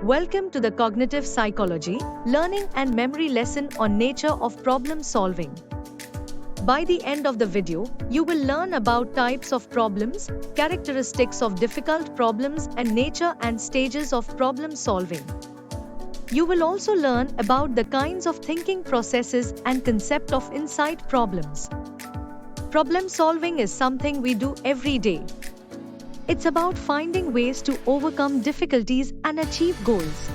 Welcome to the Cognitive Psychology, Learning and Memory lesson on nature of problem solving. By the end of the video, you will learn about types of problems, characteristics of difficult problems and nature and stages of problem solving. You will also learn about the kinds of thinking processes and concept of insight problems. Problem solving is something we do every day. It's about finding ways to overcome difficulties and achieve goals.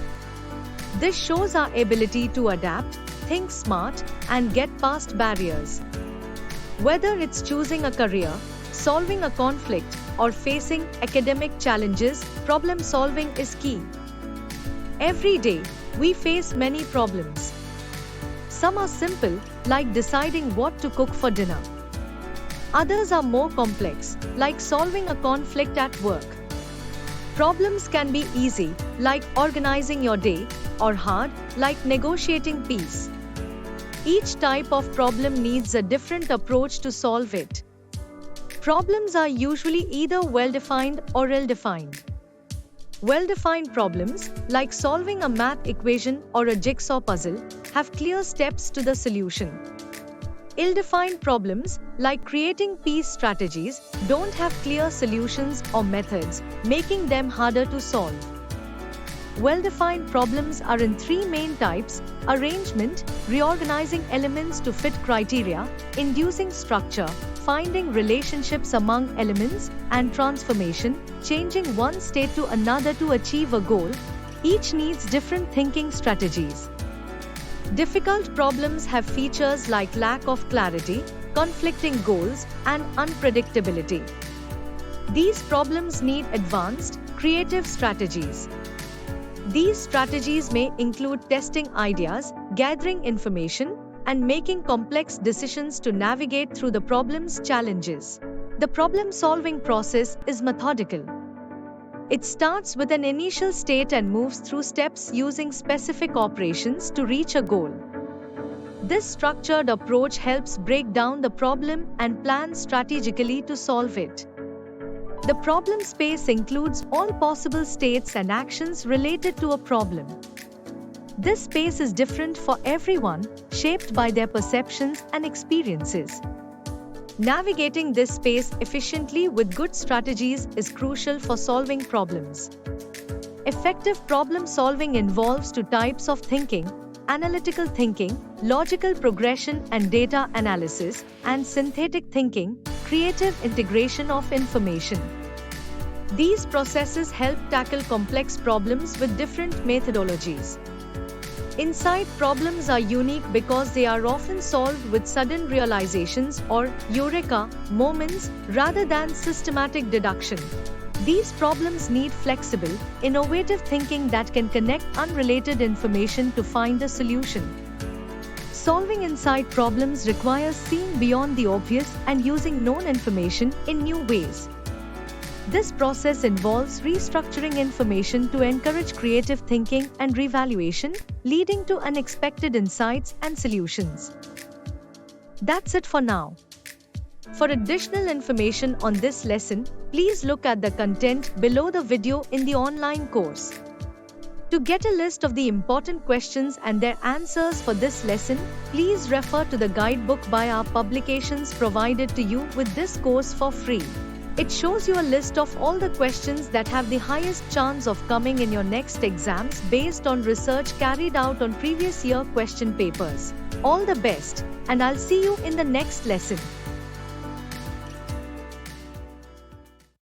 This shows our ability to adapt, think smart, and get past barriers. Whether it's choosing a career, solving a conflict, or facing academic challenges, problem solving is key. Every day, we face many problems. Some are simple, like deciding what to cook for dinner. Others are more complex, like solving a conflict at work. Problems can be easy, like organizing your day, or hard, like negotiating peace. Each type of problem needs a different approach to solve it. Problems are usually either well-defined or ill-defined. Well-defined problems, like solving a math equation or a jigsaw puzzle, have clear steps to the solution. Ill-defined problems, like creating peace strategies, don't have clear solutions or methods, making them harder to solve. Well-defined problems are in three main types: arrangement, reorganizing elements to fit criteria, inducing structure, finding relationships among elements, and transformation, changing one state to another to achieve a goal. Each needs different thinking strategies. Difficult problems have features like lack of clarity, conflicting goals, and unpredictability. These problems need advanced, creative strategies. These strategies may include testing ideas, gathering information, and making complex decisions to navigate through the problem's challenges. The problem-solving process is methodical. It starts with an initial state and moves through steps using specific operations to reach a goal. This structured approach helps break down the problem and plan strategically to solve it. The problem space includes all possible states and actions related to a problem. This space is different for everyone, shaped by their perceptions and experiences. Navigating this space efficiently with good strategies is crucial for solving problems. Effective problem solving involves two types of thinking: analytical thinking, logical progression and data analysis, and synthetic thinking, creative integration of information. These processes help tackle complex problems with different methodologies. Insight problems are unique because they are often solved with sudden realizations or eureka moments rather than systematic deduction. These problems need flexible, innovative thinking that can connect unrelated information to find a solution. Solving insight problems requires seeing beyond the obvious and using known information in new ways. This process involves restructuring information to encourage creative thinking and revaluation, leading to unexpected insights and solutions. That's it for now. For additional information on this lesson, please look at the content below the video in the online course. To get a list of the important questions and their answers for this lesson, please refer to the guidebook by our publications provided to you with this course for free. It shows you a list of all the questions that have the highest chance of coming in your next exams based on research carried out on previous year question papers. All the best, and I'll see you in the next lesson.